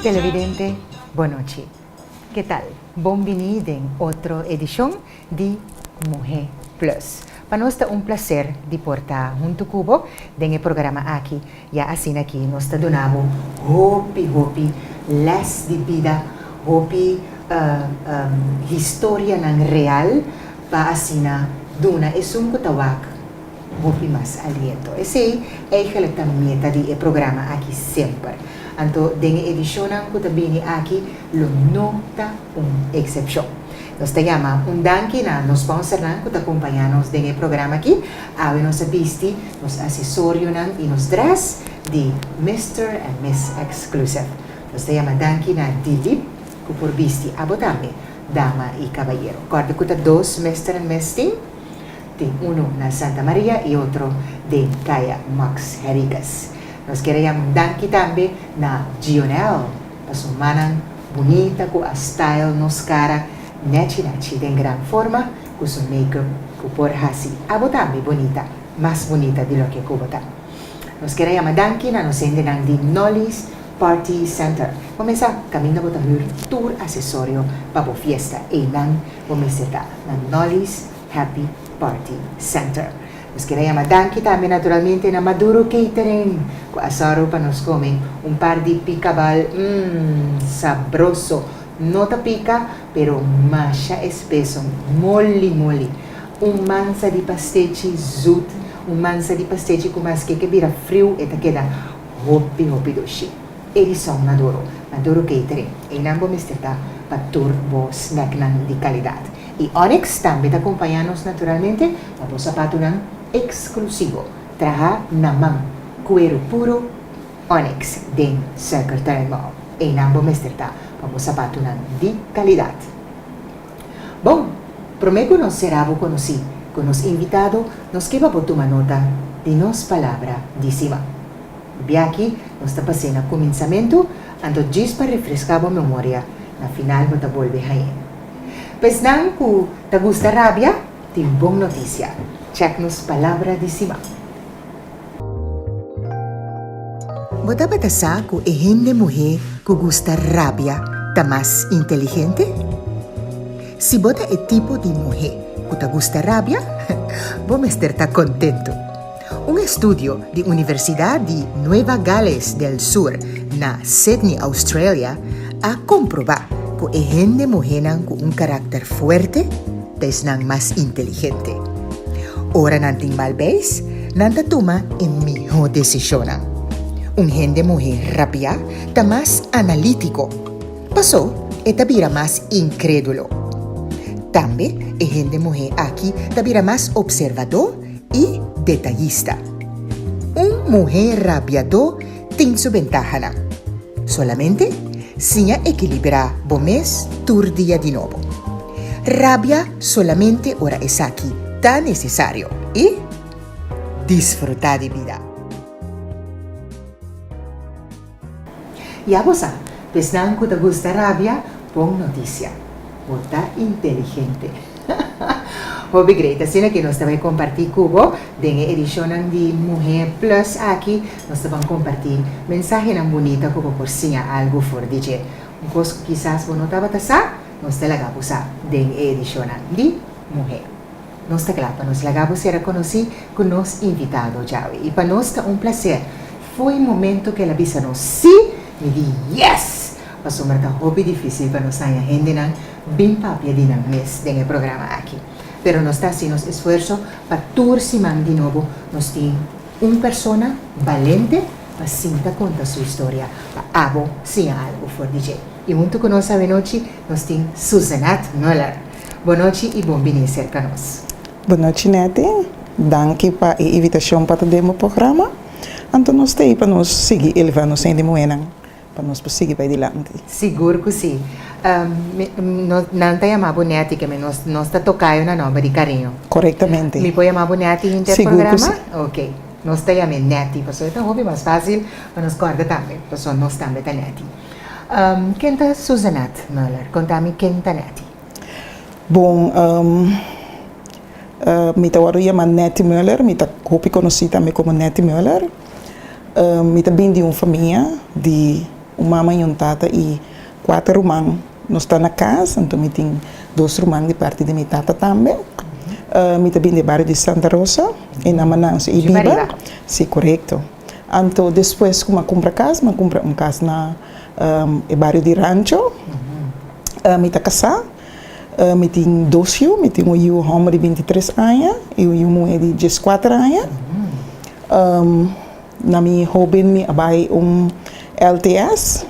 Televidente, buenas noches. ¿Qué tal? Bienvenido en otra edición de Mujer Plus. Para nosotros es un placer de portar junto Cubo en el programa aquí. Ya así aquí nos donamos hopi les de vida, hopi historia real para así duna es un kutawak hopi más aliento. Ese es la meta del programa aquí siempre. Anto, en edición que también aquí, lo nota una excepción. Nos te llama un danki na nos sponsor que te acompañamos en el programa aquí. A nos avisti, nos asesorio y nos dress de Mr. and Miss Exclusive. Nos te llama danki na Dilip, que por visti abotame, dama y caballero. Corte que dos Mr. and Miss team. Uno na Santa María y otro de Kaya Max Hericas. Nos queremos danki también na Gionel, pasumanan bonita com a style nos cara nachi de gran forma com su make-up com por hasi abo también bonita, más bonita de lo que kubota. Nos queremos danki na nos endenan de Nolly's Party Center. Começa caminho bota tour acessório para a fiesta e nan começa na Nolly's Happy Party Center. Nos queremos danki también naturalmente na Maduro Catering. Com asaro para nos comer un par de picabal sabroso. No te pica, pero masha espeso, molli. Un manza de pastechi zut, un manza de pastechi com mais que vira frio e te queda hopi doshi. Eles são Maduro Catering. E nambo misteta para turbo snack de qualidade. E Onyx também te acompanha-nos naturalmente para o sapato exclusivo. Traja na mão, cuero puro, Onyx, den Secretary Mall. E nambo misteta para o sapato de qualidade. Bom, prometo nos será conhecido, com nos invitado, nos que vamos tomar nota de nos palavra de cima. E aqui, nós está passando o começamento, ando diz para refrescar a memória, na final vamos voltar aí. Pois não que te gusta rabia, tem boa notícia. Check nos palavra de cima. Você pode pensar que é gente mulher que gusta rabia, tá mais inteligente? Se você é tipo de mulher que te gusta rabia, vamos estar contento. Un estudio de Universidad de Nueva Gales del Sur, na Sydney, Australia, ha comprobado que la gente mujer con un carácter fuerte es más inteligente. Ahora nanting malbéis, nanta toma en mejor decisión. Un gente mujer rápida está más analítico. Pasó, esta vira más incrédulo. También la gente mujer aquí está vira más observador y detallista. Un mujer rabiado tiene su ventaja. Solamente si equilibra mes tur día de nuevo. Rabia solamente ahora es aquí tan necesario y disfrutar de vida. Ya vos sabes, pues nada que te gusta rabia, pon noticia. Vota inteligente. Hobby great, así que nos vamos a compartir Cubo en la edición de Mujer Plus aquí, nos vamos a compartir mensajes bonitos como por si algo for DJ. Un cosa quizás vos no te va a pasar, nos te la vamos a en la edición de Mujer. Nos te clapa, nos la vamos a conocer con los invitados ya. Y para nosotros un placer. Fue un momento que la visa nos sí, me di yes. Pasó un hobby difícil para nos haya gente bien papia de mes en el programa aquí. Pero nos está haciendo esfuerzo para turcimar de nuevo. Nos tiene una persona valiente para cinta contar su historia. Para abo, si algo for DJ. Y junto con nosotros de noche nos tiene Susanat Müller. Buenas noches y bienvenido cerca de nosotros. Buenas noches, Neti. Danke para la invitación para el demo programa. Então, nós temos para nos seguir, elevando nos em demoena, para nos seguir para adiante. Seguro que sim. Não te chamamos Neti, que nós está tocando na nome de carinho. Corretamente. Me pode chamar Neti em teu programa? Que sim. Ok. Nós te chamamos Neti, porque é um mais fácil para nos guardar também, porque nós também está Neti. Quem é Susanat Müller? Conta-me quem é Neti. Bom, me chamo Neti Müller, me hoop conheci também como Neti Müller. Me bem de uma família de uma mãe e um tata e 4 irmãos. Nós estamos na casa, então eu tenho 2 irmãos de parte de minha tata também. Eu também de bairro de Santa Rosa, em Amanança e Biba. Sim, correto. Então, depois, como eu compro casa, eu compro uma casa no bairro de Rancho. Eu estou casada. Eu tenho 2 filhos, eu tenho um homem de 23 anos e uma mulher de 14 anos. Na minha hobby, eu vou LTS.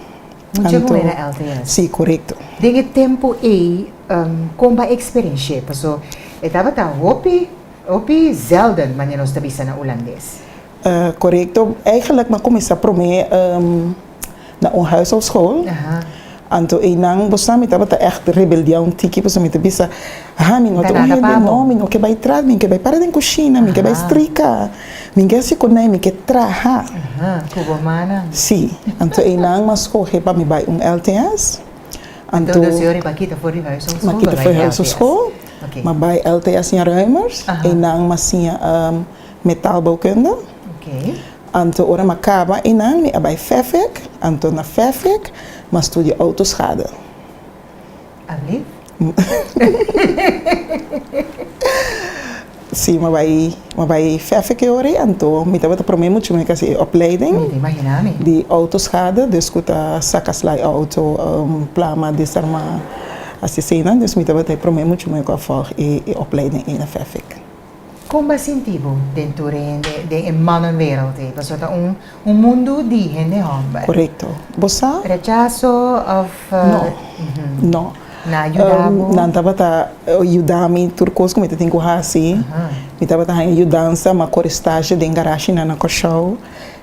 Muito bom era LTS. Sim, correto. Desde tempo aí, como a experiência, porque eu estava hopi zelden, mas nós estamos na holandês. Correto. Eigenlijk, maar kom eens op me naar een huishoudschool. Então, e não, você me estava echt rebelião, tiki, você me estava mi não tô mi não que vai trás, mi que vai para dentro cozinha, mi que vai estricar, mi que se conai, mi que traha. Kubo mana. Sim. Então, e não, mas corre para me vai LTS. Então, a senhora Makita foi huishoudschool. Makita foi huishoudschool. Maar bij LTS in Ruimers, en dan mas metaalbouwkunde. Anto ora macaba e não me abai FEFIC, anto na FEFIC, mas estudio autoschade. Ali? Sim, maar bij FEFIC ora, anto me tava para mim muito mais que opleiding. Die autoschade, dus kuta sakaslai auto plama desarma assistente, dus me tava para mim muito mais que a opleiding in a FEFIC. Como é sentido dentro de mannenwereld? Porque é mundo de gente homem. Correto. Você? Rechazo of... Não. Na ajudavo? Não estava ajudando turcos como eu tenho que fazer. Eu estava ajudando a corestagem de garagem na cochão.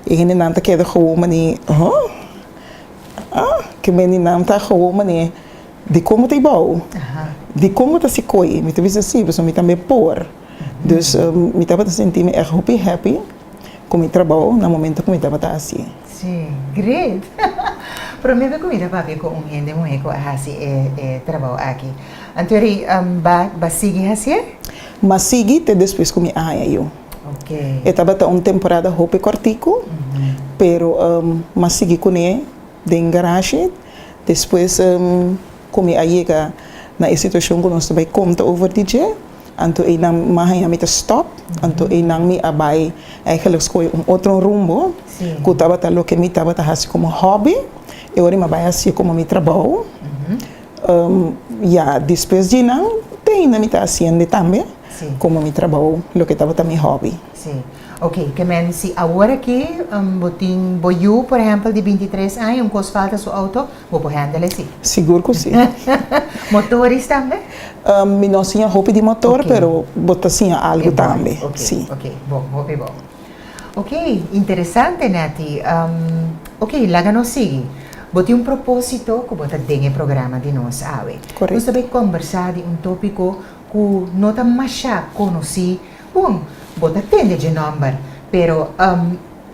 E ele não está querendo como ni que me não está como ni de como te bom. De como te se coi. Me te diz assim, você me também pôr. Dus eu estava sentindo echt happy com o meu trabalho no momento que eu estava assim. Sim, great. Para mim, eu estava com um gente muito assim trabalho aqui. Então, vai seguir assim? Mas segui até depois que eu eu. Ok. Eu estava uma temporada roupa cortico, pero mas segui com ele em garagem. Depois como eu chega na situação que nós também conta over DJ. Anto e nang mahaya met stop, anto e nang mi abay eigenlijk skoy outro rumbo. Ku tava lo que mi tava hasi como hobby, e ora me abay assim como mi trabalho. Depois de não tem na mi tá haciendo também, como mi trabalho, lo que tava mi hobby. Sim. Ok, que men se agora que botin boiu, por exemplo, de 23 anos, cos falta seu auto, vou por handle assim. Seguro que sim. Motores também? Mi não tinha roupa de motor, pero bota tinha algo também. Sim. Ok, bom. Ok, interessante, Nati. Ok, lá não sigue. Boti propósito que bota dentro do programa de nós, awe. Correto. Nós também conversar de tópico que não tá mais conheci. Bom, bota tende de número, pero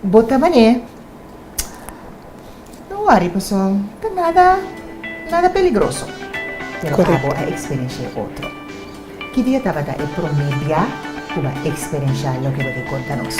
bota mané. Não worry, pessoal, tá nada peligroso. Pero a experiência é outra. Que dia estava a promediar uma experiência lo que vou contar-nos.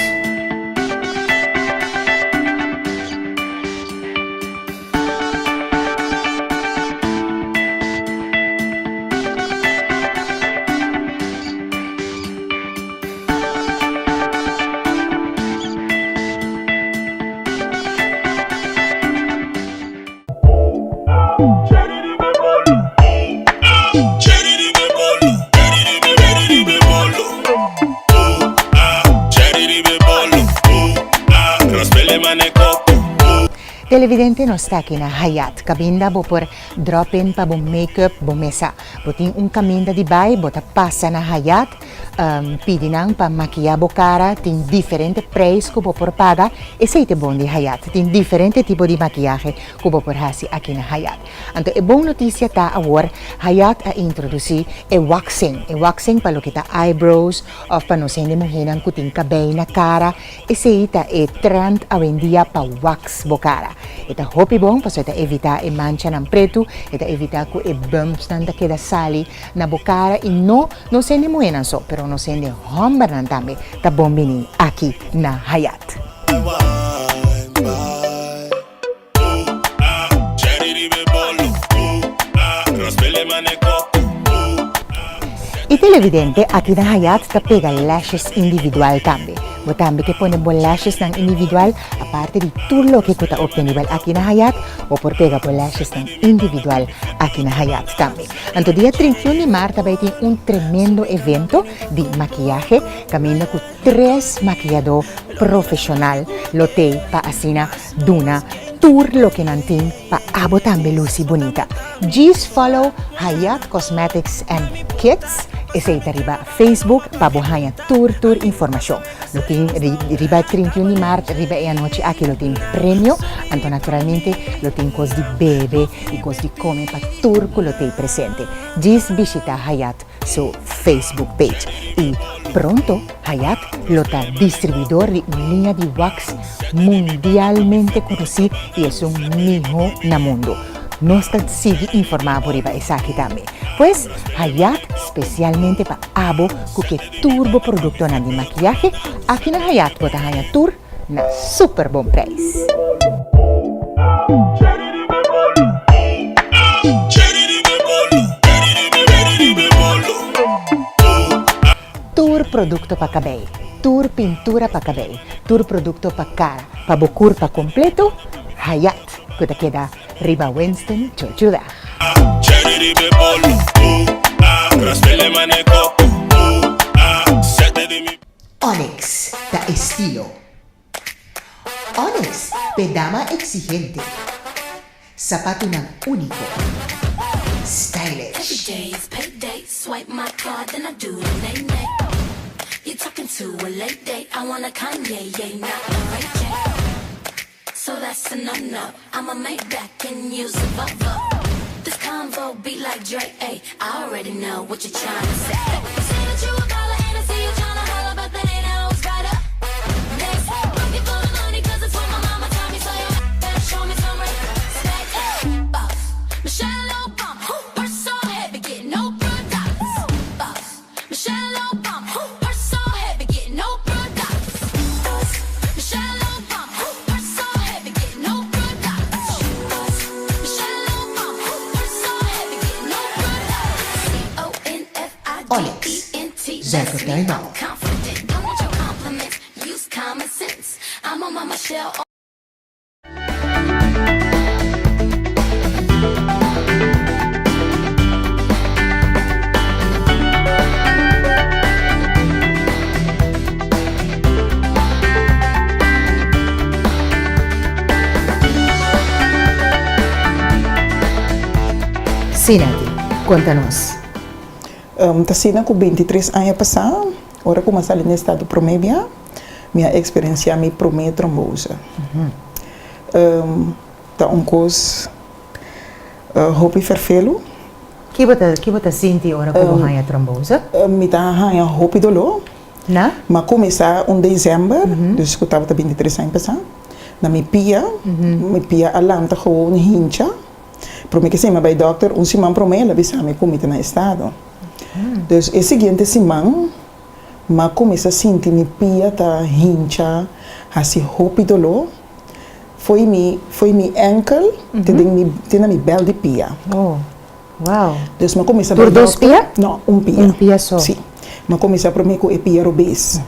Televidente não está aqui na Hayat. Cabinda vou por drop-in para bom make-up, bom mesa. Vou ter caminho de bairro, vou passa na Hayat. Pedinang para maquiar a cara, tem diferentes preços que vou por pagar. Esse é bom de Hayat. Tem diferentes tipos de maquiagem que vou por fazer aqui na Hayat. Então, é boa notícia tá agora. Hayat a introduzir waxing. Waxing para o que tá eyebrows, ou para não ser de mulher que tem cabelo na cara. Esse é trend a vendia para wax a cara. Ita hopi bom para evitar a mancha ng preto, ita evitar que o bumps nanda queda sali na bocara e não se de mulher só, pero não se de homem também. Tá bom bini aqui na Hayat. televidente, aqui na Hayat ta pega lashes individual tambe. O tambe que pone bom lashes ng individual, aparte de tulo que kuta obtenible aqui na Hayat, o por pega bom lashes ng individual aqui na Hayat tambe. Anto dia 31 de março vai ter tremendo evento de maquillaje, caminho com 3 maquillador profissional, lotei pa asina duna tour lo que nantin pa abo tambe lucy bonita. Just follow Hayat Cosmetics and Kits. Ese riba Facebook pa buhaya tour information. Lo tin riba 31 de março, riba e anoche aqui lo tin premio. Anto naturalmente lo tin cos di bebe e cos di come pa tour lo te presente. Just visita Hayat su Facebook page. Y pronto Hayat lo ta distribuidor de una línea de wax mundialmente conocida y es un mijo na mundo. Nos sigue informado riba esa aquí también. Pues Hayat especialmente para abo que turbo producto na de maquillaje aquí na Hayat bota Hayat Tour na super bom preço. Tour producto para cabelo, tour pintura para cabelo, tour producto para cara, para bocur para completo, Hayat, que te queda riba Winston, Chochuda. Onyx, da estilo. Onyx, pedama exigente. Zapato ng único. Stylish. Every day is payday. Swipe my card, then I do the nay-nay. You're talking to a late date. I want a Kanye, yeah, not a Ray J. So that's a no-no. I'ma make back and use a Volvo. This convo be like Drake, ayy. I already know what you're trying to say. You say that you a baller and I see you trying to holler, but that ain't how it's right up. Next, looking for the money 'cause it's what my mama taught me. So you better show me some respect. Boss, Michelle Obama, purse so heavy, get no products. Boss, Michelle Obama, purse so heavy, get no products. Boss, Michelle Obama, purse so heavy, get no products. Boss, Michelle Obama, purse so heavy, get no products. Onyx, Zach of Dino. Confident, don't want your compliments. Use common sense. I'm on my Michelle. Sinati, contanos. Tasina ko 23 anos passado, ora ko masali no estado promédia, minha experiência me promete trombose. Tá cos hopi vervelo. Que bota sinti ora como haya trombose? Me tá hanya hopi dolo. Na? Mas começar dezembro, dus ik estava 23 anos passado. Na me pia alarm tá gewoon hincha. Promete que se me vai doctor, semana promete bisa me comita na estado. Dus e seguinte semana, ma começa a sentir me pia tá hincha, assim hopi dolo. Foi mi ankle, tem mi bel de pia. Oh, wow. Dus ma começa a Por dos pia? Não, pia. Pia só. Sim. Ma começa a prometer que é pia robês.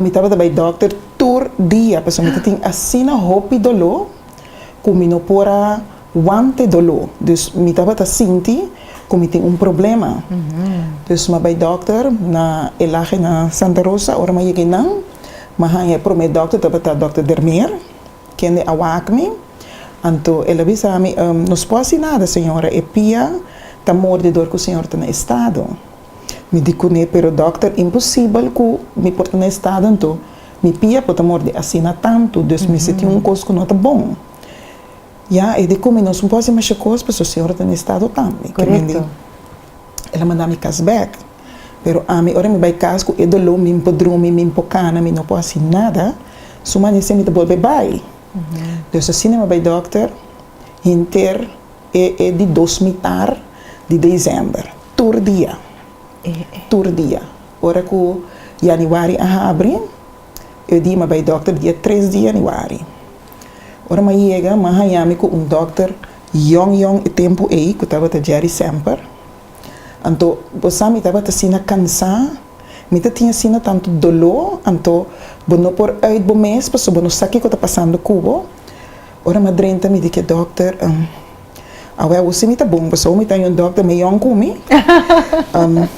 Me tava também doctor tour dia, pessoal, me tem assim na hopi dolo, como pora wante dolo. Dus me tava tá sentir como tem problema. Dus ma bij doctor na elage na Santa Rosa, ora ma yeke nang, ma hanya prome doctor taba doctor Dermeer, kende awakmi, anto ela bisa mi nos posi nada senhora, e pia ta morde dor que o senhor tá na estado. Me dico ne pero doctor impossível que me porta na estado anto, mi pia pota morde assina tanto, dus me senti cosco não tá bom. Ja, e dico me nos posi mais coisa, porque o senhor tá na estado também. Correto. Ela manda me casback. Pero a mim, ora me vai casco, e dolo, me podrumi, me pocana, me não posso nada, suma nesse me devolve vai. Então, assim, me vai doctor, inter, é de 2 mitar de dezembro, tour dia. Tour dia. Ora que januari a abril, eu digo, me vai doctor, dia 3 de januari. Ora, me chega, me hayami com doctor, young, e tempo aí, que estava a Jerry sempre. Então, você me estava assim cansar, me tinha assim tanto dolor, então, não por uit bo mês, porque eu não sei o que está passando cubo. Ora, madrinha me disse, doctor, você me está bom, porque eu me tenho um doctor me young comigo.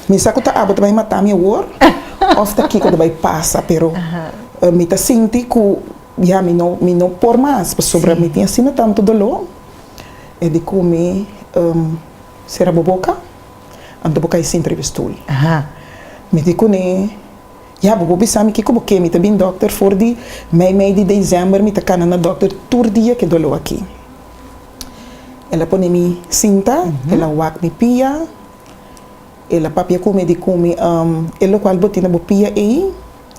Me saco tá abo também matar minha war, of tá aqui quando vai passar, pero me está sentindo que já me não por mais, porque sobre me tinha assim tanto dolor. E de comer será boboca, ando boca esse entrevistou. Me digo né, já bobo sabe que como que me tá bem doctor for de mei de dezembro me tá cana na doctor todo dia que dolor aqui. Ela põe me cinta, ela wak me pia, ela papia come de come, ela qual botina bopia aí,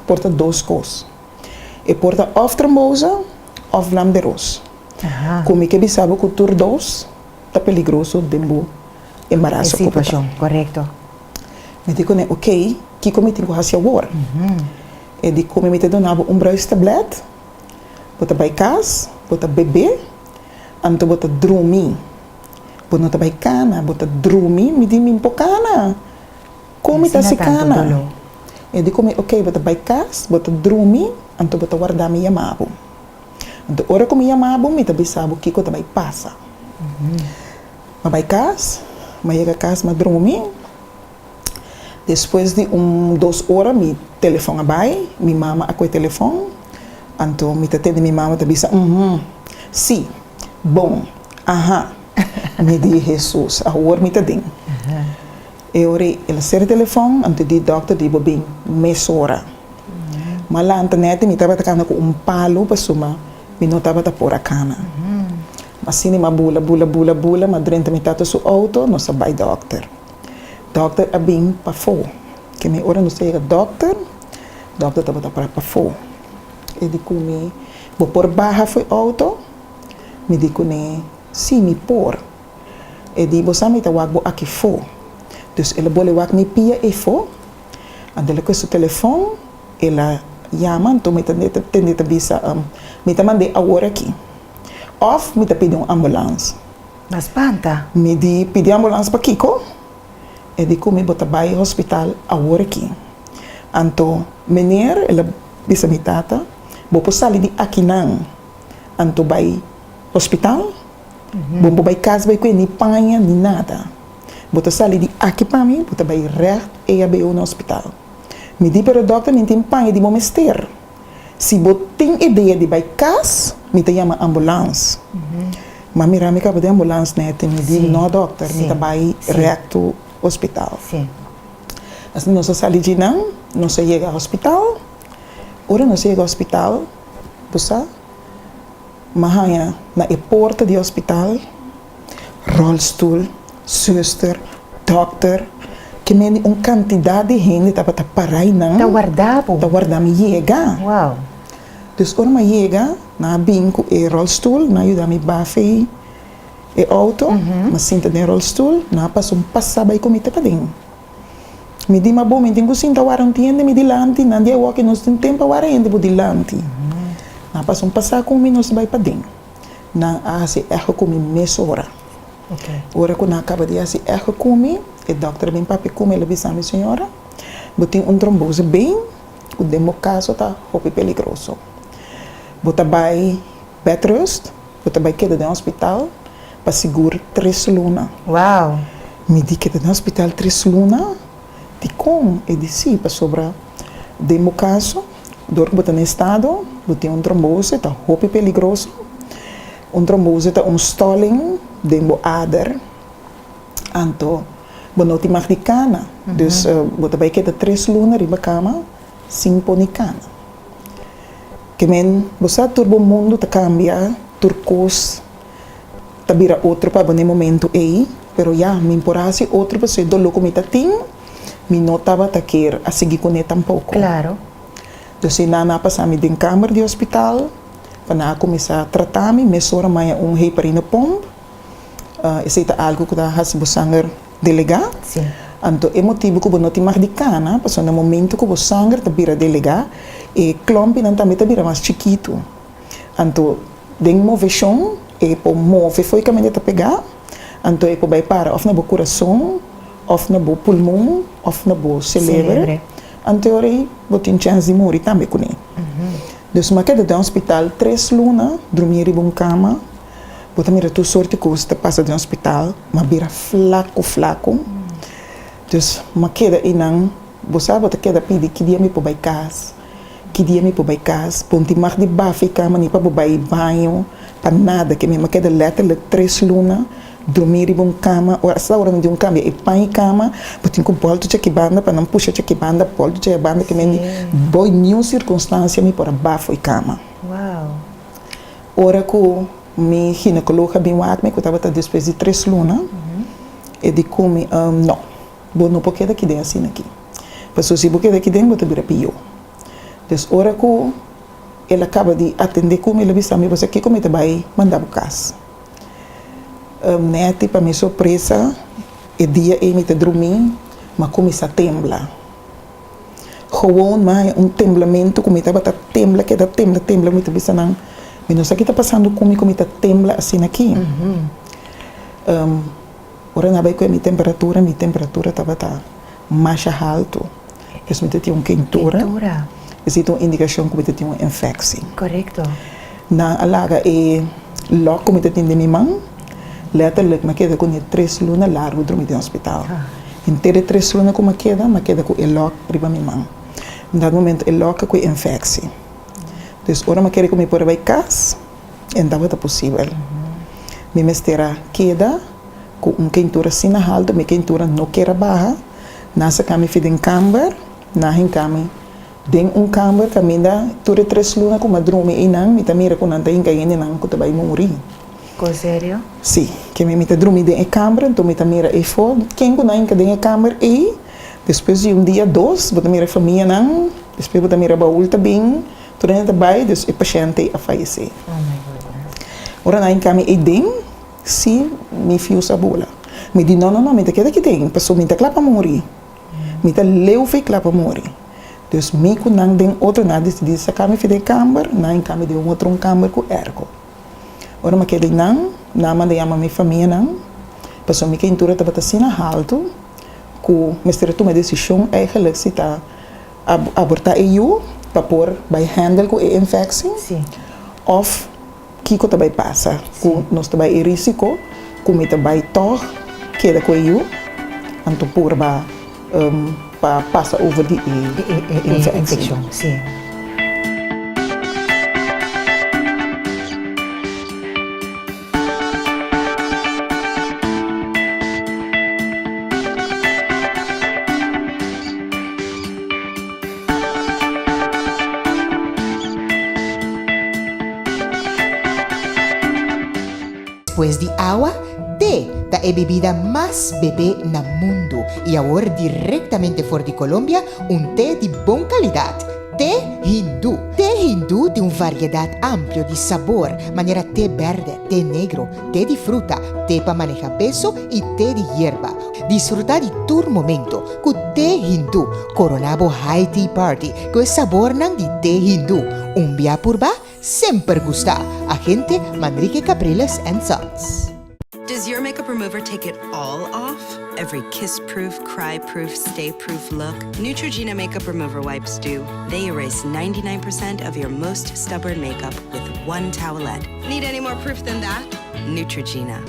porta duas coisas. E porta of trombose, of lam de ros. Como que sabe que tur dos tá peligroso dembo embaraço situação, correto. Me digo né, ok, que como tenho que fazer agora? E de como me te donava braço tablet, bota vai casa, bota bebê, anto bota dormir. Bota tá vai cana, bota dormir, me di me cana. Como tá se cana? E de como ok, bota vai casa, bota dormir, anto bota guardar minha mabo. Então, ora como ia mabo, me também sabe o que eu também passa. Mas vai casa, mas chega a casa, mas dormir. Depois de 2 horas, me telefone vai, me mama a o telefone. Então, me atende minha mama também sabe, sim, bom, me diz Jesus, a hora me atende. Eu orei, ela ser telefone, então o doctor diz bem, meia hora. Mas lá na internet, me estava tocando com palo para suma. Me não estava por a cana. Mas sim, ma bula, mas durante me tato su auto, não sabe doctor. Doctor é bem para fo. Que me ora não sei doctor estava para fo. E digo me, vou por barra foi auto, me digo ne, sim me por. E digo você me tá wag aqui fo. Dus ela bole wag me pia e fo. Andela com seu telefone, ela chama, então me tende bisa me tá mandei agora aqui. Of me tá pedindo ambulância. Mas panta. Me di pedir ambulância para Kiko. E di me bota vai hospital agora aqui. Então, menina, ela bisa me tata, vou passar ali aqui não. Então vai hospital. Vou vai casa vai com nem panha nem nada. Bota sair de aqui para mim, bota vai reto e abrir no hospital. Me di para o doctor, me tem panha de momester. Se você tem ideia de vai casa, me te chama ambulância. Mas mira, me acaba de ambulância, né? Me diz, não, doctor, me vai reto hospital. Sim. Assim, não se sai de não se chega ao hospital. Ora, não se chega ao hospital, você, mas na porta do hospital, rolstoel, zuster, doctor, que me uma quantidade de gente estava parar aí não. Tá guardado. Tá guardado me chega. Uau. Dus quando me chega, na binco e rolstoel, na ajuda me bafe e auto, mas sinta no rolstoel, na passo passar aí comigo para dentro. Me di ma bom, me tenho sinta o arantinde me dilante, na dia walk nos tem tempo o arante por dilante. Na passo passar comigo nos vai para dentro. Na se erro comigo meia hora. Okay. Ora quando acaba de se erro comigo, o doctor bem papi come ele disse a minha senhora, botem trombose bem, o demo caso tá roupa peligroso. Bota vai bed rest, bota vai queda no hospital, para segurar 3 lunas. Uau. Me di que no hospital 3 lunas, de como? E disse, para sobrar demo caso, dor bota no estado, botem trombose, tá roupa peligroso. Trombose tá stalling, demo ader, anto bonoti magdicana. Dus bota vai queda 3 lunas riba cama, sem ponicana. Que men, você turbo mundo tá cambia, turcos, tá vira outro para no momento aí, pero já me imporase outro para ser do louco me tá tem, me notava tá quer a seguir com ele tampouco. Claro. Então se na passar me de câmara de hospital, para começar a tratar me sora mais heparina pomp, esse é algo que dá has sangue delegar. Sim. Então, é motivo que não te magdicana, porque no momento que o sangue te vira delegar, e klomp não também te vira mais chiquito. Então, tem movição, e por move foi que a menina pegar, então é por vai para, ou no coração, of na bo pulmão, of na bo cérebro. Anteori, botin chance de morrer também com ele. Dus ma queda de hospital 3 luna, dormir em uma cama. Bota mira tu sorte custa passa de hospital, ma bira flaco. Dus ma queda inang, bosa bota queda pedi que dia me po bai casa. Que dia me po bai casa, ponti mag de bafi cama ni pa po bai banho, pa nada que me ma queda letterlijk 3 luna. Dormir em uma cama, ou essa hora de cama, e pai em cama, botin com polto de banda, para não puxar de banda, polto de banda, que me boi nenhuma circunstância me por abaixo e cama. Uau! Ora que me ginecologa bem o que eu estava depois de 3 lunas, e de como, não, vou não pode daqui dentro assim aqui. Mas se você daqui dentro, vou te virar pior. Então, ora que ele acaba de atender como ele disse a mim, você aqui como ele vai mandar para casa. Nete para minha surpresa, o dia em que eu dormi, mas começa a temblar. Gewoon, mas temblamento, como estava a temblar, que está tembla, me estava pensando, mas não sei o que está passando comigo, como está tembla assim aqui. Ora, na com a minha temperatura estava mais alta. Então, eu tinha uma quentura. Isso é uma indicação que eu tinha uma infecção. Correto. Na alaga, logo como eu tinha de minha mão, letterlijk, me queda com 3 lunas largo dormir no hospital. Inteira 3 lunas com me queda com o lock para minha mão. No momento, o lock com infecção. Então, agora me quero comer por aí casa, então é possível. Me mestera queda com uma quentura assim na alta, minha quentura não quer baixa, nessa cama fica em câmara, na cama den câmara, caminha toda 3 lunas com me dormir e não, me também com não tem ninguém não que vai morrer. Sério? Sim, que me dormi dentro da câmara, então me mira e for, quem que não dentro da câmara e depois de dia 2, vou mira a família não, depois vou mira baú também, tudo dentro da baia, o paciente a falecer. Oh my goodness. Ora na cama e dentro, se me fio a bola, me diz não, me queda que tem, passou me claro para morrer, me leu foi claro para morrer. Dus me com não den outro nada decidi sacar me de câmara, na cama de outro câmara com ergo. Ora, me quedei não mandei a minha família não, passou minha quentura estava assim na alto, que me tomou a decisão eigenlijk se tá abortar eu para pôr vai handle com a infecção, of que que vai passar, que nós vai risco, como está vai toch queda com eu, então por para passar over de infecção. Sim. Después de agua, té, da é bebida más bebé na mundo. Y ahora directamente fuera de Colombia, un té de buena calidad. Té hindú. Té hindú tiene una variedad amplia de sabor, manera té verde, té negro, té de fruta, té para manejar peso y té de hierba. Disfruta de tu momento con té hindú, Coronabo High Tea Party, que es sabor de té hindú. Un via purba, sempre gusta. Agente Manrique Capriles and Sons. Does your makeup remover take it all off? Every kiss-proof, cry-proof, stay-proof look? Neutrogena makeup remover wipes do. They erase 99% of your most stubborn makeup with one towelette. Need any more proof than that? Neutrogena.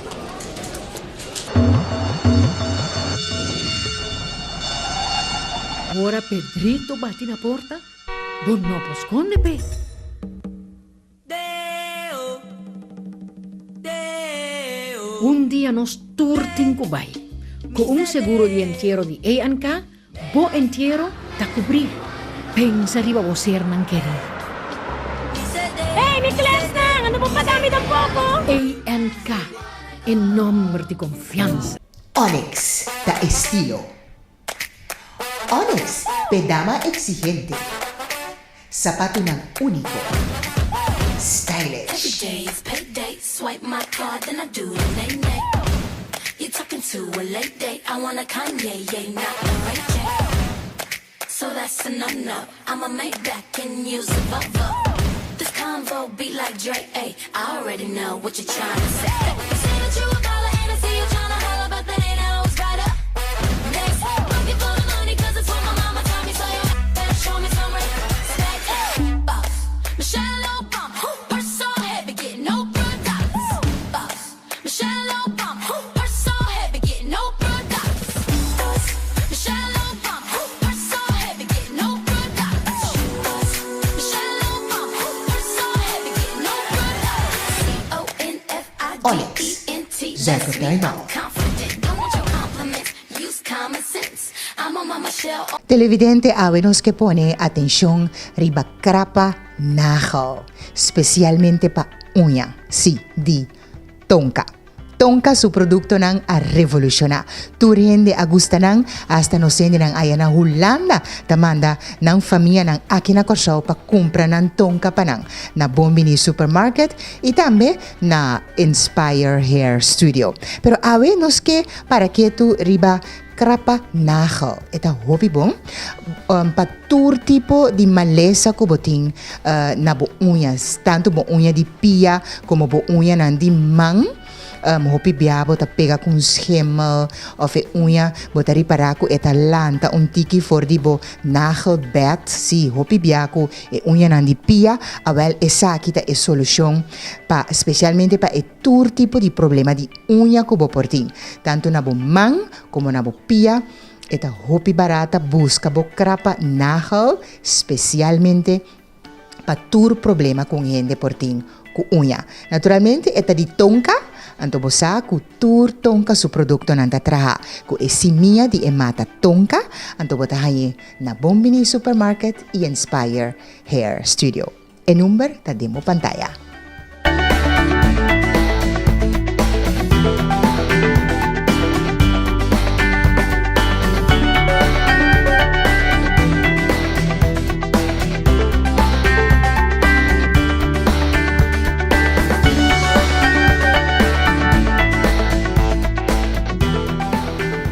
Ora Pedrito bate na porta. Don no posconde, pe. Un día nos turting kubay. Con un seguro de entierro de A&K, bo entierro ta cubrir. Pensa riba bo ser nang querer. Hey, mi class na! Ano mo padami ng poco? A&K, en nombre de confianza. Onyx, da estilo. Onyx, pedama exigente. Zapato ng único. Stylish. Every day is payday. Swipe my card, then I do the nay-nay. You're talking to a late date. I want a Kanye, yeah, not a Ray J. So that's a no-no. I'ma make back and use a Volvo. This convo beat like Drake, ayy. I already know what you're trying to say. You say that you a baller and I see you trying to holler, but that ain't always right up. Onyx. Zeko Taibao. Televidente nos que pone atención riba crapa nagel, especialmente pa uña, sí, di tonka. Tonka su producto nang a revolucionar. Turende a gusta nang hasta no sende nang aya na Holanda. Tamanda nang familia nang aki na korsaw pa kumpra ng tonka pa nang na Bombini Supermarket y tambe na Inspire Hair Studio. Pero awe nos que para que tu riba krapa nagel. Eta hobby bom patur tipo di malesa ko boting na bo uñas. Tanto bo uña di pia como bo uña nan di mang. Hopi biabo ta pega com schema of e unha botari paraku eta lanta tiki for di bo nagelbed si hopi biaku e unha nan di pia awel esa kita e solution pa specialmente pa e tur tipo di problema di unha ko bo portin tanto na bo mang como na bo pia eta hopi barata busca bo krapa nagel specialmente pa tur problema con gente portin ku unha naturalmente eta di tonka anto bosa ku tur tonka su produkto nanda traha ku esimia di emata tonka anto botahaye na Bombini Supermarket y Inspire Hair Studio. E number ta demo pantalla.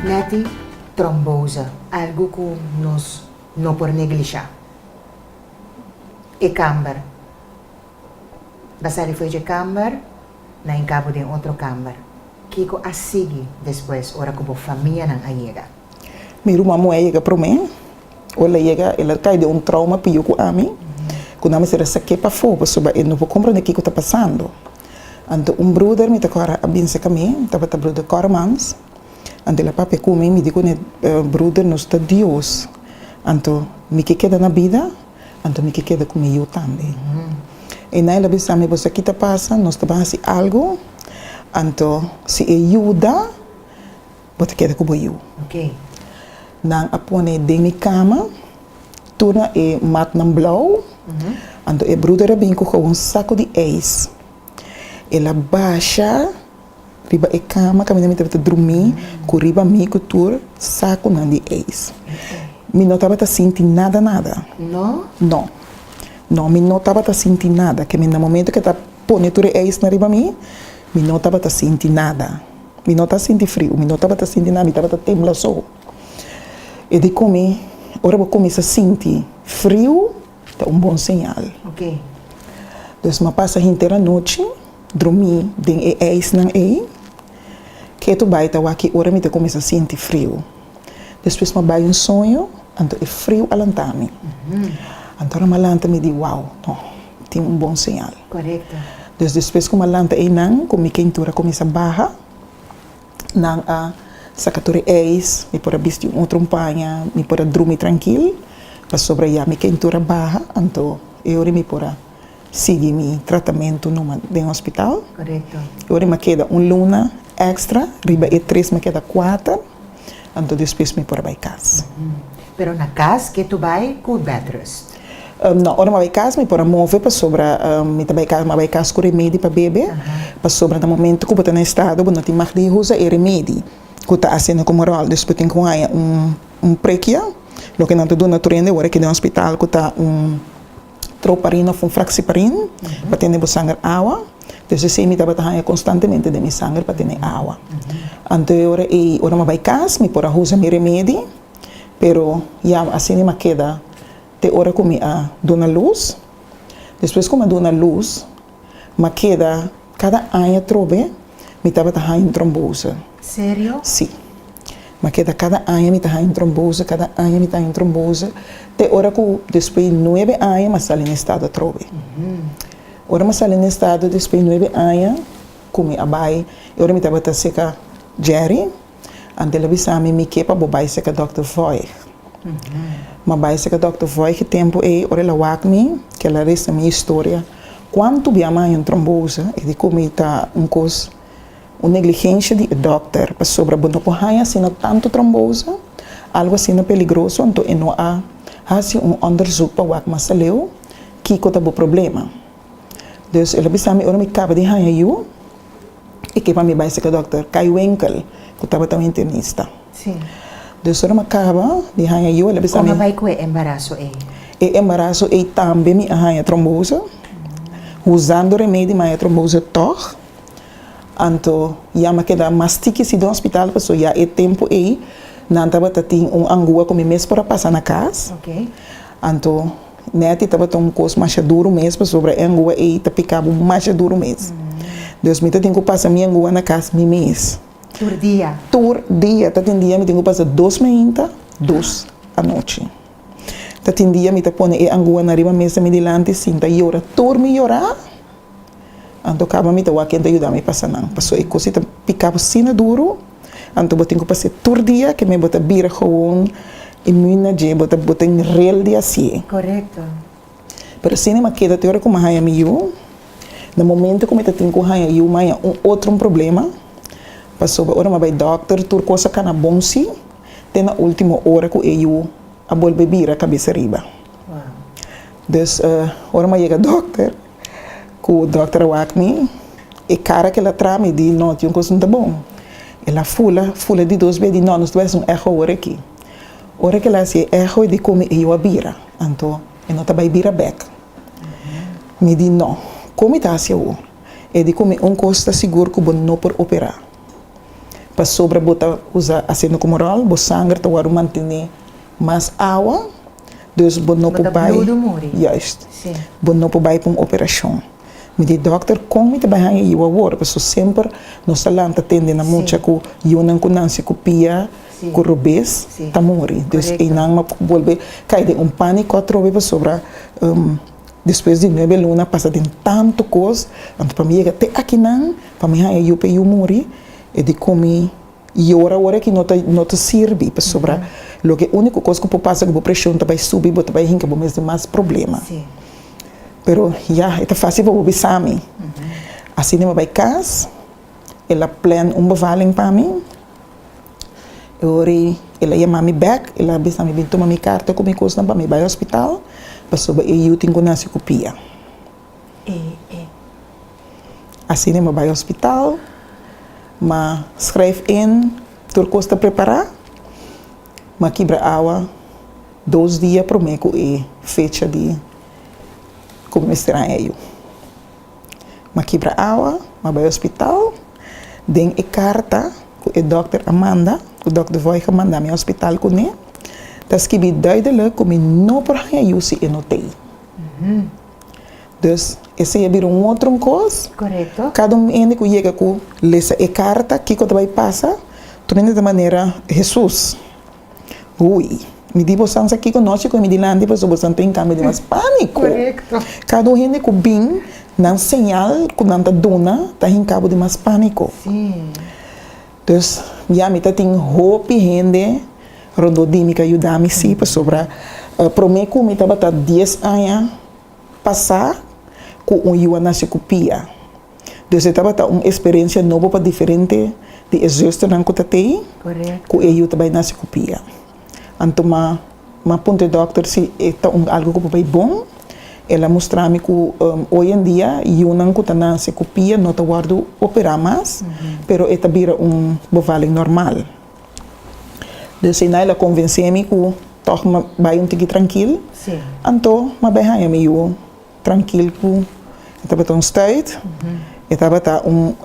Nati, trombose, algo que nos no por neglijar. E camber. Basari foi de camber, na encabo de outro camber. Kiko asigi depois, ora como família não llega. Mi ruma mo llega pro mim. Ela llega, ela cai de um trauma pio com a mim. Quando a mim se saque para fora, sobre ele não vou compreender o que está passando. Então brother me tocou a benzer caminho, estava o brother Cormans. Ante la papi come mi dico brother non sta Dios. Anto mi che queda na vida, anto mi che queda come io também. E nai la bisa me bosa kita passa, non sta basi algo, anto si aiuta, bota queda come io. Ok. Nang apone de mi cama, torna e mat nan blauw, anto e brother binko gewoon saco di ijs. E la baixa riba e cama, kami namin tabat dormir, ku riba mi kutur, saco nan di eis. Mi não estava sentindo nada. No? Não. Não, mi não estava sentindo nada, que no momento que tá pone tu eis na riba mi não estava sentindo nada. Mi não estava sentindo frio, mi não estava sentindo nada, mi estava temblando só. E de comer, ora vou começar a sentir frio, é bom sinal. Ok. Então, ma passa a inteira noite, dormir, den eis nan ei, que tu vai tá aqui ora me te começa a sentir frio. Depois me vai sonho, então é frio alantame. Então a malanta me diz, uau, tem bom sinal. Correto. Depois que a malanta é não, com minha quentura começa a barra, não a sacatura eis, me pode vestir outra panha, me pode dormir tranquilo, para sobre a minha quentura barra, então eu me pode seguir meu tratamento no hospital. Correto. Eu me queda luna extra, riba e 3 me queda 4, então depois me pode ir casa. Pero na casa que tu vai com bed rest. Não, ora me vai casa, me pode mover para sobre, me vai casa com remédio para beber, para sobre no momento que eu estou no estado, eu não tenho mais de usar remédio. Que está fazendo como rol, depois tem com prequia, lo que não te dá na turenda, agora que no hospital que está troparina ou fraxiparina, para ter sangue água. Então, se me estava constantemente de minha sangue para ter água. Então, ora me vai casa, me pode usar meu remédio, pero já assim me queda, te ora como a dona luz, depois como a dona luz, me queda, cada ano trove, me estava em trombose. Sério? Sim. Me queda cada ano me está em trombose, cada ano me está em trombose. Te ora que depois de 9 anos me sai em estado trove. Ora me sai em estado depois de 9 anos, como a bai, ora me estava seca Jerry, ante la bisa me kepa bo bai seca Dr. Voig. Ma bai seca Dr. Voig que tempo ora la wak me, que ela resta minha história. Quanto bia mai em trombose, e de como está cos uma negligência de doctor, para sobre a bono corraia, assim, tanto trombose, algo assim peligroso, então não há assim onderzoek para o que mais leu, que có o problema. Dus ele bisa me ora me acaba de hanha eu, e que para me vai ser que doctor cai o enkel, que estava tão internista. Sim. Dus ora me acaba de hanha eu, ele bisa me. Como vai com o embaraço E embaraço e também me hanha trombose, usando remédio mas trombose toch. Anto ya me queda mastique se do hospital, pessoa ya é tempo aí, não tava tem angua como mês para passar na casa. Ok. Anto neti tava um coisa mais duro mesmo sobre angua e tá picava mais duro mesmo. Deus me tem que passar minha angua na casa mi mês. Por dia. Tur dia, tá tem dia me tem que passar 2 à noite. Tá tem dia me tá pone e angua na riba mesa me dilante sinta e ora tur me llorar. Anto acaba me tá o quem tá ajudar me passar não. Passou e coisa tá picava sina duro. Anto botem que passar tur dia que me bota bira gewoon imune je bota em real dia assim. Correto. Pero assim me queda teoria como haya me eu. No momento como eu tenho haya eu mais outro problema. Passou ora me vai doctor tur coisa cana bom si. Tem na última hora que eu a volver bira cabeça riba. Wow. Dus ora me chega doctor. Que o doctor me e cara que ela trame de não tinha coisa não tá bom. Ela fula de 2 vezes não nós tivemos erro hora aqui. Ora que ela se erro de como eu a bira. Então, eu não estava bira back. Me diz não. Como está assim eu? É de como costa seguro que não por operar. Para sobre botar usar assim como moral, bo sangue to waru manter mais água. Dus bo não por bai. Juist. Sim. Bo não por bai para uma operação. Me diz doctor como me trabalha eu agora, porque sempre nós salanta tende na mucha que eu não conheço copia. Com rubês, tá morri. Dus e não me volve cai de pânico outra vez sobre depois de 9 lunas passa de tanto coisa, então para mim até aqui não, para mim eu morri e de comer e hora que não te serve para sobre lo que único coisa que passa que a pressão vai subir, vai rinca, vai ter mais problema. Sim. Pero é fácil para o sami. Assim não vai casa, ela plan bevaling para mim. Ela chama me back, ela bisa me toma minha carta com minha coisa para me vai ao hospital, para sobre eu tenho na copia. Assim eu vai ao hospital, mas escreve tur costa preparar, mas quebra água 2 dias para mim que fecha de como estranho. Mas quebra água, mas vai ao hospital, tem a carta que o doutor Amanda o dokter vai mandar me ao hospital com ele. Dat is duidelijk como não por aí eu se anotei. Dus esse é um outro coisa. Correto. Cada ene que chega com lesa e carta que quando vai passar, torna de maneira Jesus. Ui, me digo sansa aqui conosco com me dilante, pois o você tem câmbio de mais pânico. Correto. Cada ene que bem não señal que não tá dona, tá em cabo de mais pânico. Sim. Dus ja, me tem hope gente rododimi que ajudar me sim para sobre prometo me tava 10 anos passar com eu na copia. Dus estava uma experiência nova para diferente de exército não que tem. Correto. Com eu também na copia. Então ma ponto doctor se está algo que vai bom. Ela mostra-me que hoje em dia eu não estou na copia, não estou guardando operar mais, pero esta vira bevaling normal. Dus ela convenceu-me que toch vai tique tranquilo. Sim. Então, mas vai eu tranquilo que estava tão stuit, estava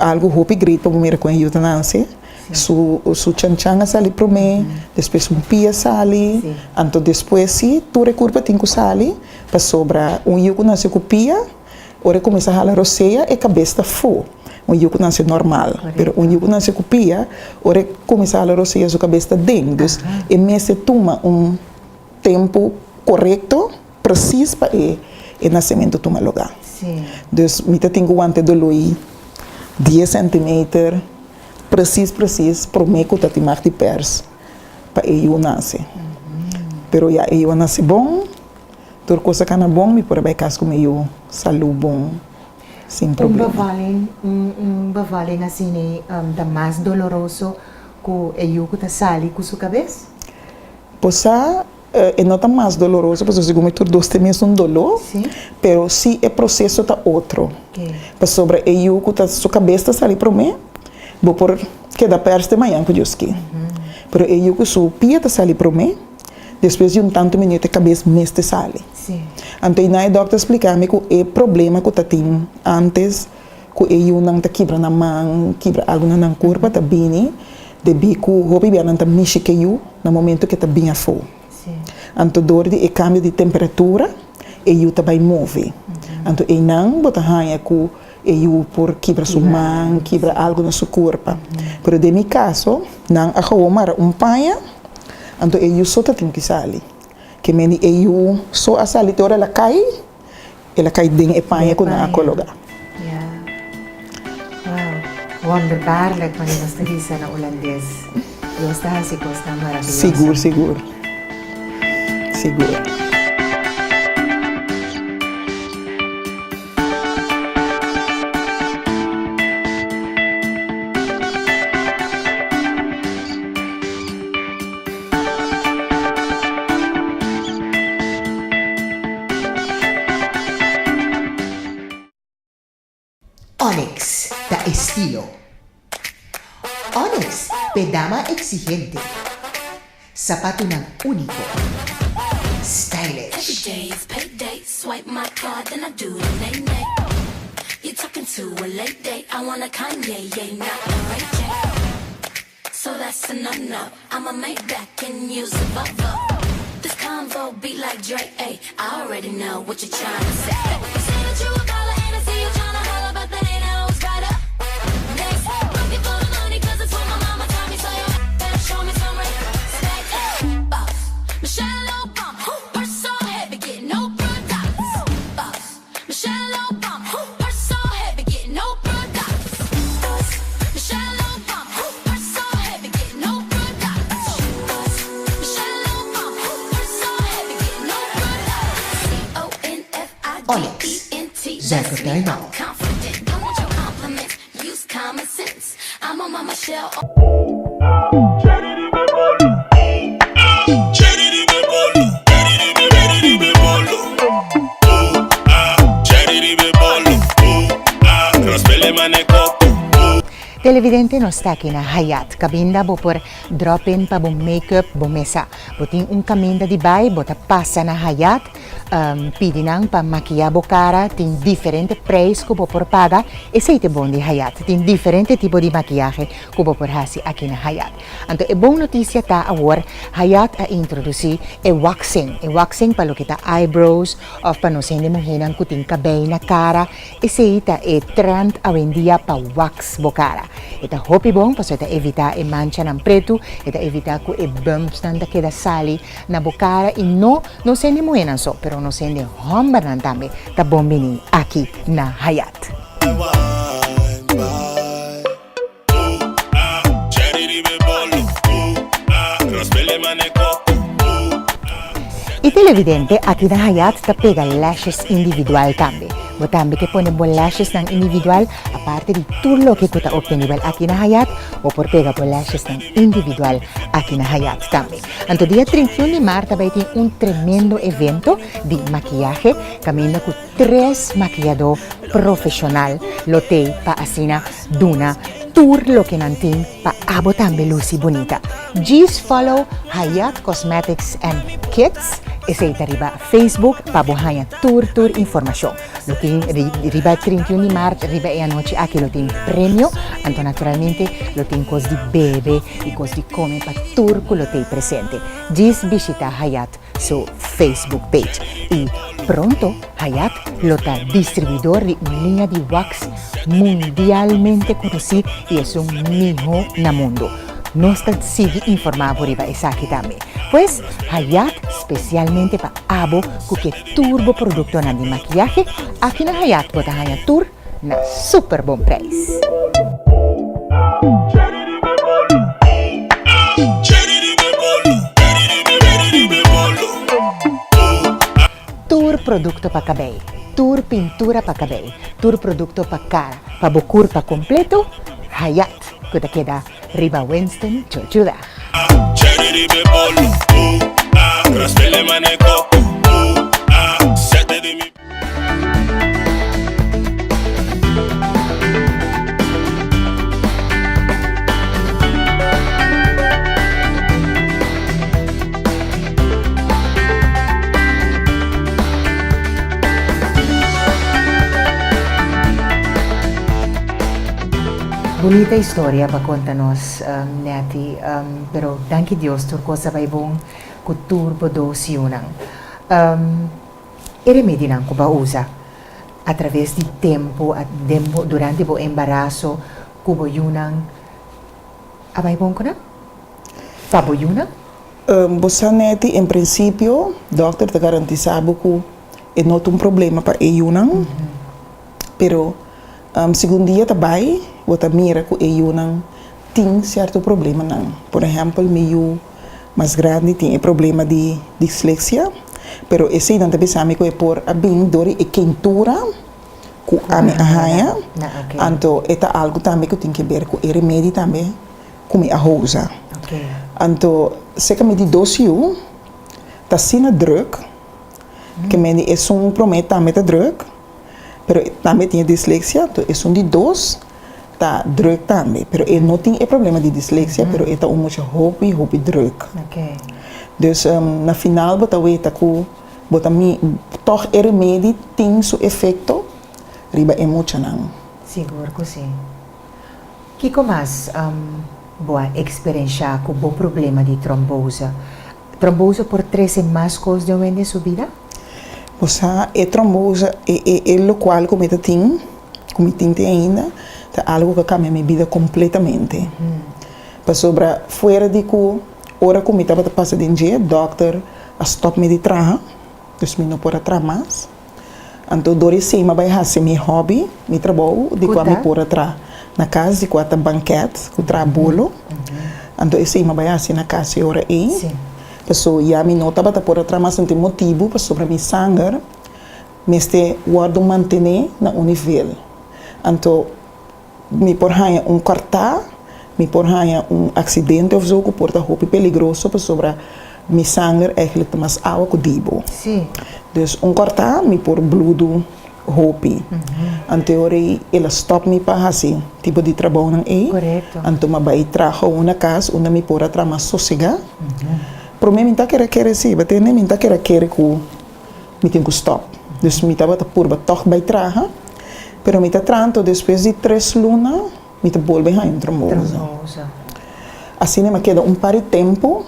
algo hope great para primeiro com a eutanásia. Su chanchanga sali para mim, depois pia sali, então depois se tu recurva tem que sali, para sobra yugo na copia, ora começa a halar roceia e cabeça fu, yugo na normal, pero yugo na copia, ora começa a halar roceia sua cabeça dentro, e mesmo toma tempo correto, preciso para o nascimento toma lugar. Sim. Dus me tem que aguentar dolor 10 cm. Preciso, prometo que eu de pers para eu nascer. Pero já eu nasci bom, toda coisa que é bom, me por aí caso com eu saúde bom. Sem problema. Bevalling assim, da mais doloroso que eu que tá sali com sua cabeça? Posa é não tão mais doloroso, porque segundo tu dois tem um dolor, Sim. pero se o processo tá outro. Okay. Para sobre eu que tá sua cabeça sali para mim, vou por que da perto de manhã que Deus quer. Pero eu que sua pia tá sali para mim, depois de tanto minuto a cabeça mesmo sali. Sim. Então, o doutor explicar-me que o problema que eu tinha antes, que eu não quebra na mão, quebra algo na corpo, tá bem, de bico, o hobby não tá mexe que eu, no momento que tá bem a fogo. Sim. Então, dor de cambio de temperatura, eu também move. Então, eu não bota raia que eu por quebra sua mão, quebra algo na sua corpo. Pero de meu caso, não acabou mara panha, então eu só tenho que sair. Que meni eu só a sair toda ela cai dentro da panha com a coloca. Yeah. Wow. Wonderbaarlijk, wanneer was de risa na Holandes. Dios está así, costa maravillosa. Seguro. Onyx, da estilo. Onyx, pedama exigente. Zapato ng único. Every Stylish. day is payday. Swipe my card, then I do the nay-nay. You're talking to a late date. I want a Kanye, yeah, not a Ray J. So that's a no-no. I'ma make back and use a Volvo. This convo be like Drake, ayy. I already know what you're trying to say. You say that you a baller and I see you trying to holler, but that ain't always right up. Next, looking for the money 'cause it's what my mama taught me. So you better show me some respect. Boss, Michelle Obama, purse so heavy, get no products. Boss, Michelle Obama, purse so heavy, get no products. Boss, Michelle Obama, purse so heavy, get no products. Boss, Michelle Obama, purse so heavy, get no products. Onyx, Zach of Diamond. Confident, don't want your compliments. Use common sense. I'm on my Michelle. Televidente no está aqui na Hayat. Kabinda bo por drop-in pa bong makeup bo mesa. Boting kaminda di bay, bota passa na Hayat. Pidinang pa maquillabo cara, tem diferente preço que bo por paga. E seite bom di Hayat. Tem diferente tipo de maquillaje que bo por hasi aqui na Hayat. Então, é bom notícia tá agora. Hayat a introduzir waxing. Waxing pa lo kita eyebrows, of pa no sende mo hinang kuting kabay na cara. E seita trend awendia pa wax bo cara. Ita hopi bom, paso ita evita mancha ng preto, ita evita ko bumps nanda keda sali na bukara e no sende mo yan so, pero no sende homba ng dami, ta bombini aki na Hayat. Y televidente, aquí na Hayat ta pega lashes individual tambe. O tambe que pone bon lashes ng individual, aparte de todo lo que kuta obtenible aquí na Hayat, o por pega bon lashes ng individual aquí na Hayat tambe. Anto dia 31 de marzo vai ter tremendo evento de maquillaje, caminho com 3 maquillador profissional, lotei pa asina duna, tour lo que nantin pa abo tambe lucy bonita. Just follow Hayat Cosmetics and Kits, esa riba Facebook pa buhaya tour informasyon. Luting riba 31 de marzo, riba e anoche aquí luting premio, anto naturalmente luting cos di bebe y cos di come pa tour ko lotei presente. Just visita Hayat su Facebook page. Y pronto Hayat lota distribuidor de una línea de wax mundialmente conocido y es un mijo na mundo. Nos sigue informado riba esa aquí también. Pues Hayat especialmente para abo que turbo producto na de maquillaje aquí na Hayat bota Hayat Tour na super bom preço. Tour producto para cabelo. tur pintura para cabelo, tur producto para cara, para bucur para completo, Hayat, que te queda Riva Winston, Chochuda. Cherry bebolo, raspele maneco, sete de mi. Bonita historia para contarnos, Nati, pero danke Dios tur cosa vai bom ku tur bodo siunang. E remedi nang ko ba usa através de tempo, durante o embaraço, kubo yunang abay bom ko na? Pabo yunang? Bossa Neti, em princípio, dokter te garantizava que não tem problema para yunang, pero segundo dia também você mira que yunang tem certo problema não. Por exemplo, meio mais grande tem problema de dislexia, pero esse não também sabe que é por a bem dori e quentura que a minha arranha, então é algo também que tem que ver com o remédio também com a rosa. Então se que me di docio tá sina druk que me é promete também tá druk, pero também tem dislexia, então é de dos tá druk também, pero ele não tem problema de dislexia, pero ele tá muito hopi druk. Dus na final bota weta ku bota mi toch remédio tem seu efeito riba emocional. Seguro que sim. Kiko mais boa experiência com bom problema de trombose. Trombose por 13 mais coisas de em sua vida? Você é trombose é o qual como tem ainda tá algo que cambia minha vida completamente. Para sobra fora de que ora como estava passando em dia, doctor a stop me de trabalhar, então não pode trabalhar mais. Então dori sim, mas vai fazer meu hobby, meu trabalho, de quando me pode trabalhar na casa, de quando banquete, com trabalho. Então esse mas vai fazer na casa e ora aí. Pessoa já me nota para pode trabalhar mais, não tem motivo para sobre meu sangue, mas te guardo manter na nível. Então me por ganhar cortar, me por ganhar acidente ou algo por estar roupa perigoso para sobre meu sangue eigenlijk mais água que dibo. Sim. Dus cortar me por bludo roupa. Anteori ela stop me para assim tipo de trabalho não é. Correto. Então me vai trabalhar uma casa onde me por trabalhar sossega. Para mim me tá querer sim, mas nem me tá querer que me tem que stop. Dus me tá por toch vai trabalhar. Pero me tá tranto depois de 3 lunas me tá volve a trombose. Assim me queda par de tempo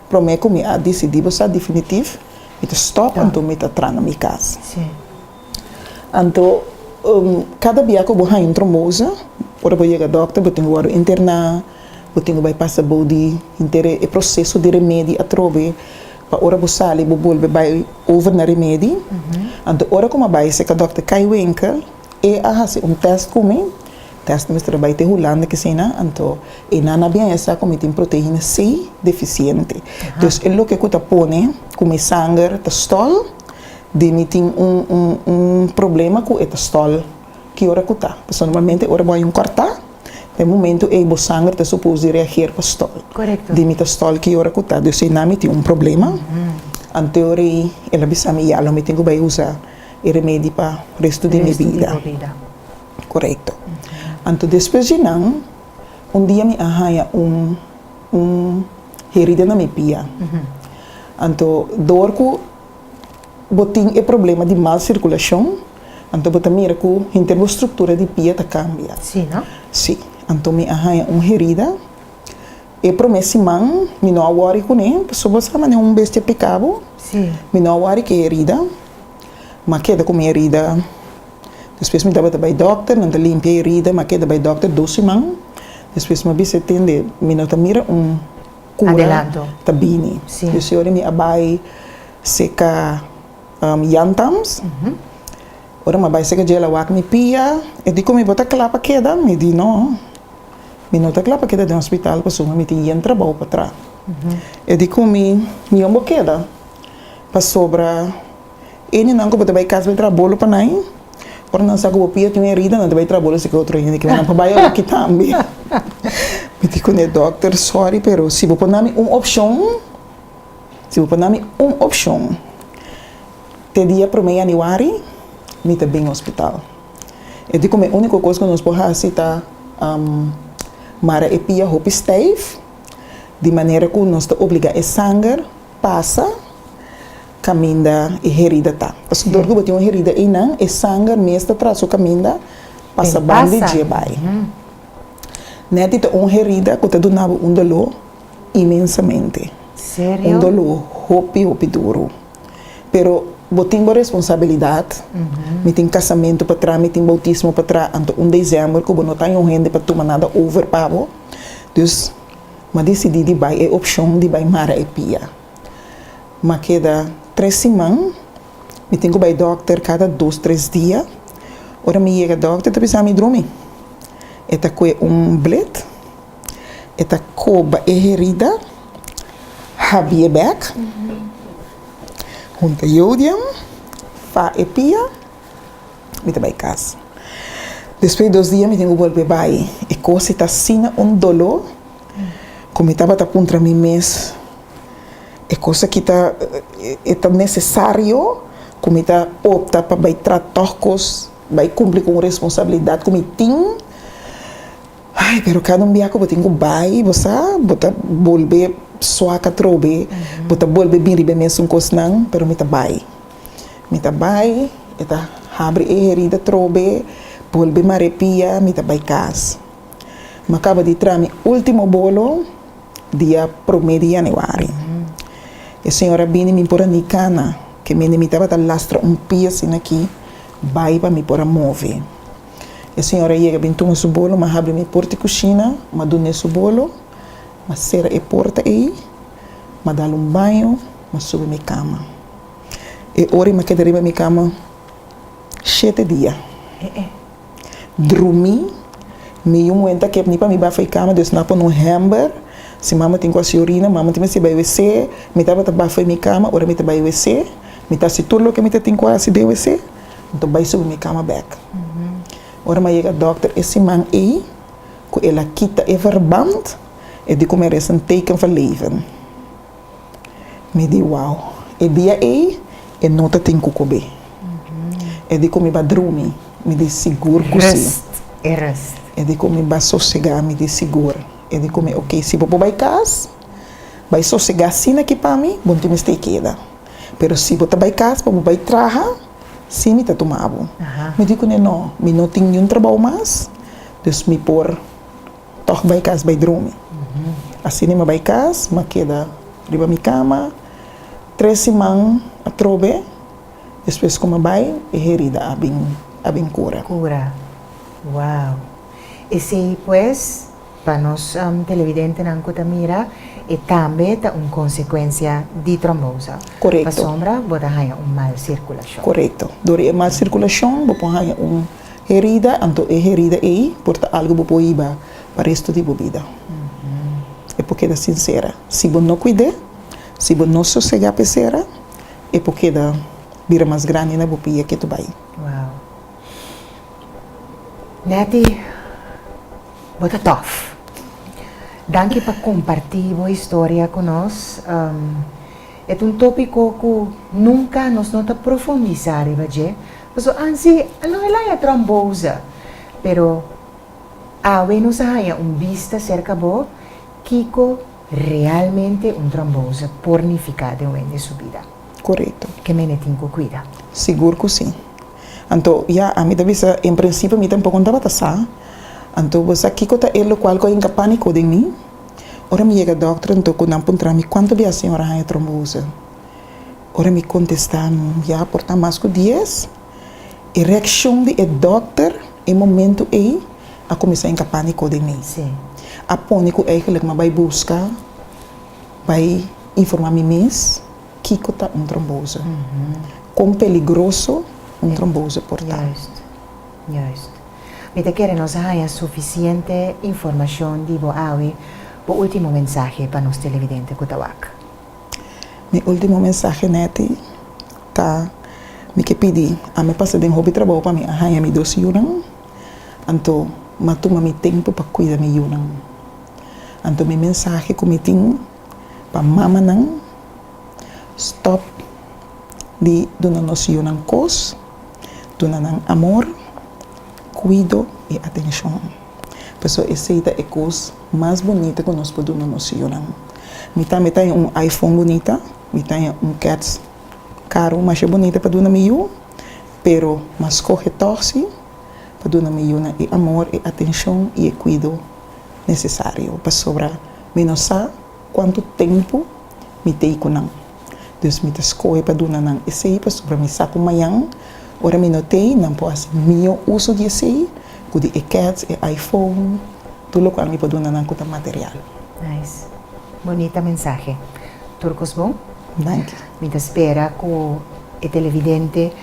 para mim que me a decidir você definitivo me tá stop então me tá tranto na minha casa. Sim. Então cada dia que eu vou a trombose, ora vou chegar doctor, vou tenho que internar, vou tenho que passar body inteiro o processo de remédio a trobe para ora vou sair vou volve vai over na remédio. Então ora como vai se que doctor cai winkel e a fazer teste comigo, teste me trabalho de Holanda que cena, então e na bem essa como tem proteína C deficiente. Então é o que eu tá põe como sangue tá stol, de me tem problema com esta stol que ora que tá. Normalmente ora vai cortar, no momento e o sangue tá suposto reagir para stol. Correto. De me tá stol que ora que tá, então se não me tem problema. Em teoria, ela bisa me já, me tenho que usar e remédio para o resto de minha vida. Correto. Então, depois de não, dia me arranha herida na minha pia. Então, dor que botin é problema de mal circulação, então botar mira que a estrutura de pia tá cambia. Sim, não? Sim. Então, me arranha herida. E promessa man, me não awari com ele, pessoa sabe não bestia picado. Sim. Me não awari que herida. Mas queda com minha herida. Depois me dava para o doctor, não te limpa a herida, mas queda para o doctor 12 semanas. Depois me disse atende, me não te mira cura. Adelanto. Tabini. Sim. Eu senhora me abai seca yantams. Ora me abai seca gela wak me pia. Eu digo me bota clapa queda, me di não. Me não te clapa queda de hospital, passou me tinha trabalho para trás. Eu digo me ombo queda para sobra Ele não que vai casa vai trabalho para nai. Ora não sabe o pia tem herida, não vai trabalho se que outro ainda que vai para baixo aqui também. Me digo né, doctor, sorry, pero se vou pôr uma opção, te dia para meio januário, me tá bem no hospital. Eu digo que a única coisa que nós podemos fazer é mara e pia hope stave, de maneira que nós obriga a sangue passa caminda e herida tá. Porque dor que tem uma herida e não, e sangue mesmo traz o caminda passa bande de vai. Neti tem uma herida que te donava dolor imensamente. Sério? Dolor hope duro. Pero botem boa responsabilidade. Me tem casamento para trás, me tem bautismo para trás. Então, dezembro, que eu não tenho gente para tomar nada over pavo. Dus, mas decidi de vai é opção de vai mara e pia. Mas queda 3 semanas, me tenho que ir ao doctor cada 2-3 dias. Ora me chega ao doctor, tá pensando me dormir. Eta com bled, eta coba e herida, habie back. Junta iodium, fa e pia, me te vai casa. Depois de 2 dias, me tenho que voltar para e coisa está sina dolor, como estava a contra mim mês, é coisa que está necessário, como está opta para vai tratar coisas, vai cumprir com responsabilidade, como tem. Ai, pero cada dia que eu tenho que vai, você volver só que trobe, bota volve bem ribe mesmo coisa não, pero me tá vai, eta abre e herida trobe, volve marepia, me tá vai casa. Mas acaba de trazer meu último bolo dia 1 de januário. A senhora vem me pôr a cana, que me estava a lastra pia assim aqui, vai para me pôr a mover. A senhora chega bem tomar seu bolo, mas abre minha porta e cozinha, mas dou seu bolo. Mas será a porta aí, mas dá banho, mas sube minha cama. E ora eu quero ir minha cama 7 dias. Dormi, me momento que eu para me baixar a cama, Deus não para novembro, se mama tem quase urina, mama tem se vai WC, me estava para baixar minha cama, ora me está vai WC, me está se tudo que me tem quase de WC, então vai subir minha cama back. Ora me chega doctor esse man aí, que ela quita e verband, e de como é um teken van leven. Me di wow. E dia aí, e nota tem que comer. E de como vai dormir, me di seguro que sim. Rest. E de como vai sossegar, me di seguro. E de como, ok, se vou para casa, vai sossegar assim aqui para mim, bom te me stay queda. Pero se vou para casa, vai trabalhar, sim me tá tomando. Me digo não, me não tenho nenhum trabalho mais, dus me por, toch vai casa, vai dormir. Assim me vai casa, mas queda riba minha cama, 3 semanas a trobe, depois como vai, e herida a bem cura. Cura. Wow. E se pues, para nós televidentes não mira, e também tá uma consequência de trombose. Correto. Para sombra, pode haver uma mal circulação. Correto. Durante a mal circulação, pode haver uma herida, então a herida aí, porta algo pode ir para o resto da vida. É porque é sincera. Se você não cuidar, se você não sossegar a pessoa, é porque vira mais grande na bopia que tu vai. Wow. Nati, bota tough. Danke por compartilhar a história conosco. É tópico que nunca nos nota profundizar, porque ansi não é a trombose, pero a nos há vista cerca bo Kiko realmente trombose pornificada em sua vida. Correto. Que me tem que cuidar. Seguro que sim. Então, a mim também, em princípio, me tampouco estava passando. Então, você aqui está ele qual que é pânico de mim. Ora me chega doctor, então quando não encontra me quanto a senhora tem trombose. Ora me contestar, por mais que 10. E reação do doctor, em momento aí, a começar a pânico de mim. Sim. A pânico eigenlijk maar vai buscar, vai informar me mesmo que está trombose. Quão peligroso trombose portar. Juist. Me querem nos dar suficiente informação de boawi, o último mensagem para os televidentes Kutawak. Meu último mensagem neti tá mi que pedi, a me passa de hobby trabalho para me arranhar me 2 yunang, anto matuma mi tempo para cuidar mi yunang. Anto mi mensagem que me tem para mama nang stop de dona nos yunang cos, dona nang amor, cuido e atenção. Pessoa aceita é coisa mais bonita que nós podemos nos yunang. Me tem iPhone bonita, me tem cats caro, mas é bonita para dona meu, pero mas corre torce para dona meu e amor e atenção e cuido necessário para sobrar menos sa quanto tempo me tem com não. Dus me escolhe para dona não esse para sobrar me saco manhã, ora me notei não posso meu uso de esse, com de cats e iPhone, tudo que me para dona não com material. Nice. Bonita mensaje. Turcos bom? Danke. Me espera que o televidente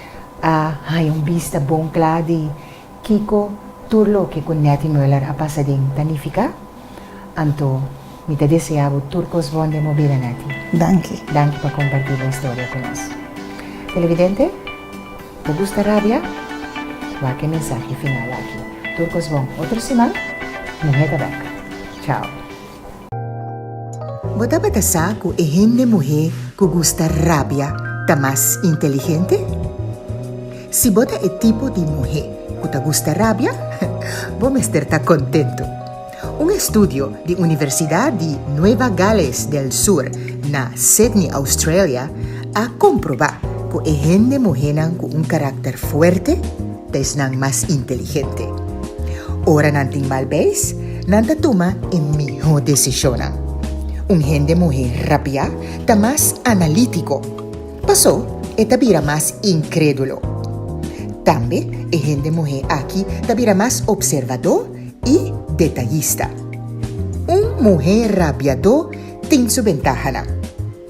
hay vista bom claro de Kiko turlo que con Nati Müller a pasading tanifica. Anto, me te deseaba turcos bom de mover a Nati. Danke. Danke por compartir la historia con nos. Televidente, ¿te gusta rabia? Va que mensaje final aquí. Turcos bom, otro semana, mujer tabac. Chao. Bota batasa ku ehenne mujer que gusta rabia ta más inteligente? Si bota el tipo de mujer que te gusta rabia, vos estar contento. Un estudio de Universidad de Nueva Gales del Sur, na Sydney, Australia, ha comprobado que ehenne mujer con un carácter fuerte es más inteligente. Ora nanting malbais, nanta toma en mejor decisión. Un gente mujer rabia está más analítico. Pasó, tabira más incrédulo. También, el gente mujer aquí tabira más observador y detallista. Un mujer rabiado tiene su ventaja.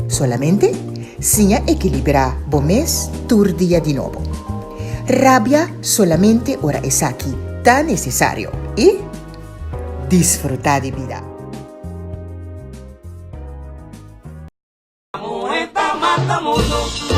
Solamente, si equilibra bomes tur día de nuevo. Rabia solamente ahora es aquí tan necesario y disfrutar de vida. Mata mundo.